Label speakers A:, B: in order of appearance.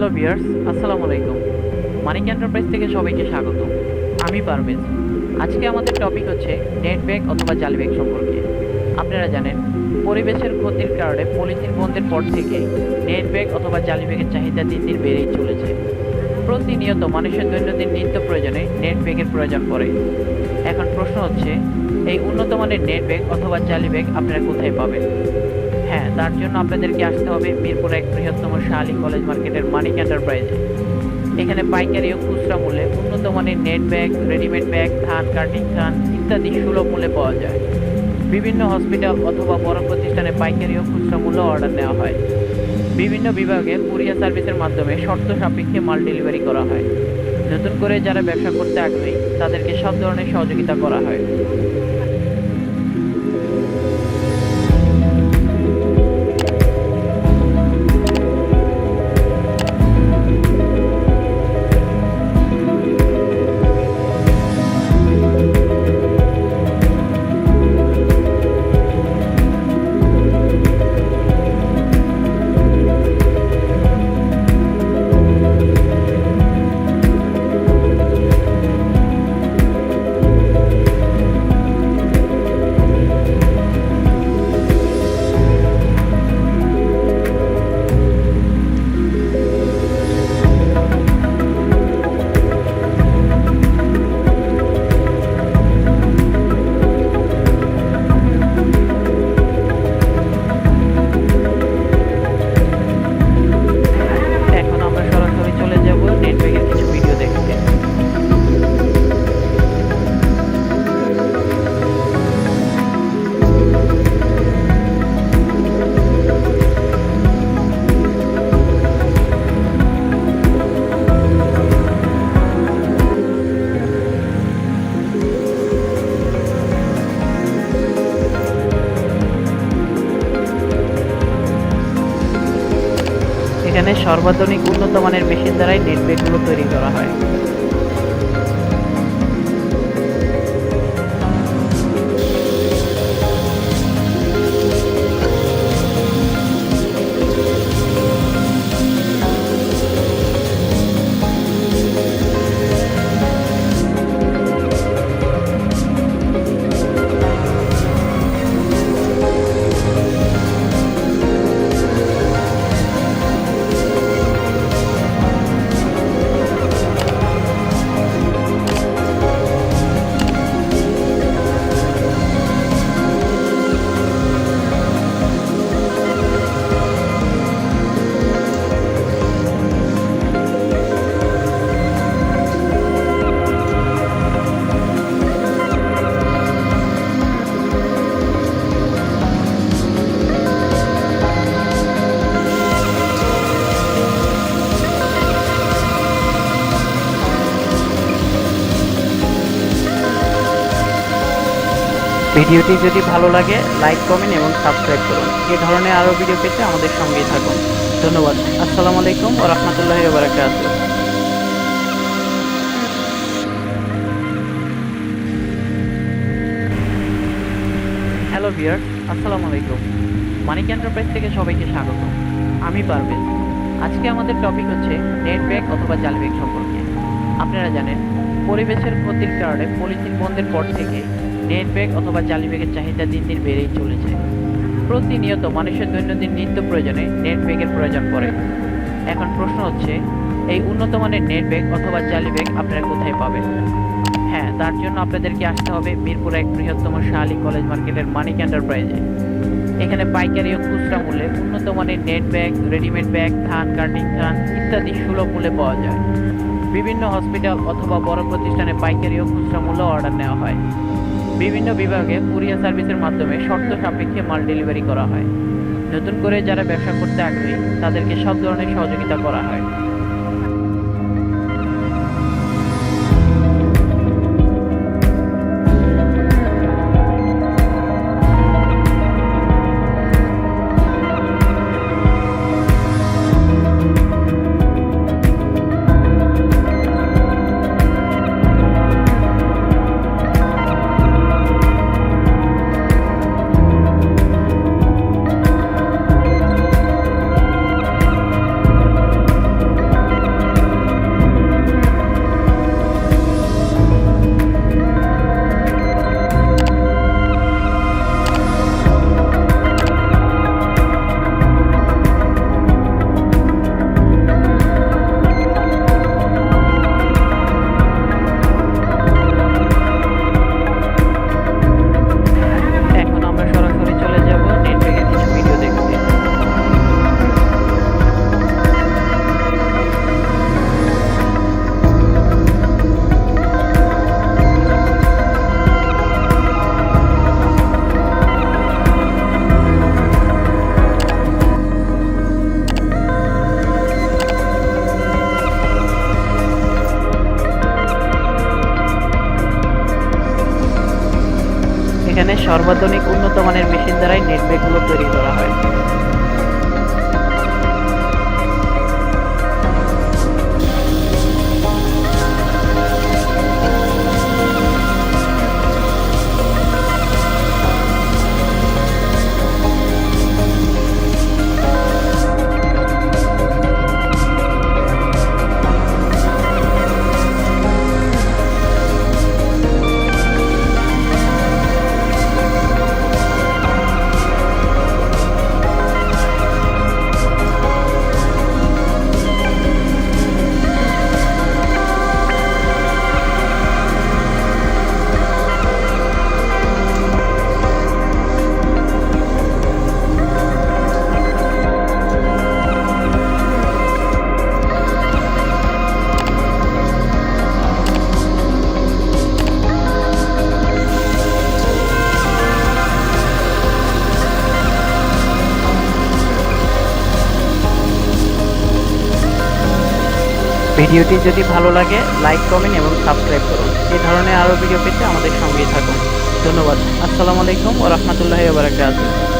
A: Hello viewers, আসসালামু আলাইকুম। মানিক enterprise থেকে সবাইকে স্বাগত। আমি পারভেজ। আজকে আমাদের টপিক হচ্ছে নেট ব্যাগ অথবা জালি ব্যাগ সম্পর্কে। আপনারা জানেন, পরিবেশের ক্ষতির কারণে পলিথিন বন্ধের পর থেকে নেট ব্যাগ অথবা জালি ব্যাগের চাহিদা দিন দিন বেড়েই চলেছে। প্রতিনিয়ত মানুষের দৈনন্দিন নিত্য প্রয়োজনে নেট ব্যাগের প্রয়োজন পড়ে। এখন প্রশ্ন হচ্ছে, এই উন্নত মানের নেট ব্যাগ অথবা জালি ব্যাগ আপনারা কোথায় পাবেন? হ্যাঁ, তার জন্য আপনাদেরকে আসতে হবে মিরপুর এক বৃহত্তম শাহালি কলেজ মার্কেটের মানিক এন্টারপ্রাইজে। এখানে পাইকারি ও খুচরা মূল্যে উন্নত মানের নেট ব্যাগ, রেডিমেড ব্যাগ, থান, কাটিং থান ইত্যাদি সুলভ মূল্যে পাওয়া যায়। বিভিন্ন হসপিটাল অথবা বড় প্রতিষ্ঠানে পাইকারি ও খুচরা মূল্য অর্ডার নেওয়া হয়। বিভিন্ন বিভাগে কুরিয়ার সার্ভিসের মাধ্যমে শর্ত সাপেক্ষে মাল ডেলিভারি করা হয়। নতুন করে যারা ব্যবসা করতে আগ্রহী তাদেরকে সব ধরনের সহযোগিতা করা হয়। এখন আমরা সরাসরি চলে যাব নেট ব্যাগের কিছু ভিডিও দেখতে। এখানে সর্বাধুনিক উন্নত মানের মেশিন দ্বারাই নেট ব্যাগগুলো তৈরি করা হয়। ভিডিওটি যদি ভালো লাগে লাইক, কমেন্ট এবং সাবস্ক্রাইব করুন। এই ধরনের আরও ভিডিও পেতে আমাদের সঙ্গেই থাকুন। ধন্যবাদ। আসসালামু আলাইকুম ওয়া রাহমাতুল্লাহি ওয়া বারাকাতুহু। হ্যালো ভিউয়ার্স, আসসালামু আলাইকুম। মানিক এন্টারপ্রাইজ থেকে সবাইকে স্বাগত। আমি পারভেজ। আজকে আমাদের টপিক হচ্ছে নেট ব্যাগ অথবা জালি ব্যাগ সম্পর্কে। আপনারা জানেন, পরিবেশের ক্ষতির কারণে পলিথিন বন্ধের পর থেকে নেট ব্যাগ অথবা জালি ব্যাগের চাহিদা দিন দিন বেড়েই চলেছে। প্রতিনিয়ত মানুষের দৈনন্দিন নিত্য প্রয়োজনে নেট ব্যাগের প্রয়োজন পড়ে। এখন প্রশ্ন হচ্ছে, এই উন্নত মানের নেট ব্যাগ অথবা জালি ব্যাগ আপনারা কোথায় পাবেন? হ্যাঁ, তার জন্য আপনাদেরকে আসতে হবে মিরপুর এক বৃহত্তম শাহালি কলেজ মার্কেটের মানিক এন্টারপ্রাইজে। এখানে পাইকারি ও খুচরা মূল্যে উন্নত মানের নেট ব্যাগ, রেডিমেড ব্যাগ, থান, কাটিং থান ইত্যাদি সুলভ মূল্যে পাওয়া যায়। বিভিন্ন হসপিটাল অথবা বড় প্রতিষ্ঠানে পাইকারি ও খুচরা মূল্য অর্ডার নেওয়া হয়। বিভিন্ন বিভাগে কুরিয়ার সার্ভিসের মাধ্যমে শর্ত সাপেক্ষে মাল ডেলিভারি করা হয়। নতুন করে যারা ব্যবসা করতে আগ্রহী তাদেরকে সব ধরনের সহযোগিতা করা হয়। সর্বাধুনিক উন্নত মানের মেশিন দ্বারাই নেট ব্যাগগুলো তৈরি করা হয়। ভিডিওটি যদি ভালো লাগে লাইক, কমেন্ট এবং সাবস্ক্রাইব করুন। এই ধরনের আরও ভিডিও পেতে আমাদের সঙ্গেই থাকুন। ধন্যবাদ। আসসালামু আলাইকুম ওয়া রাহমাতুল্লাহি ওয়া বারাকাতুহু।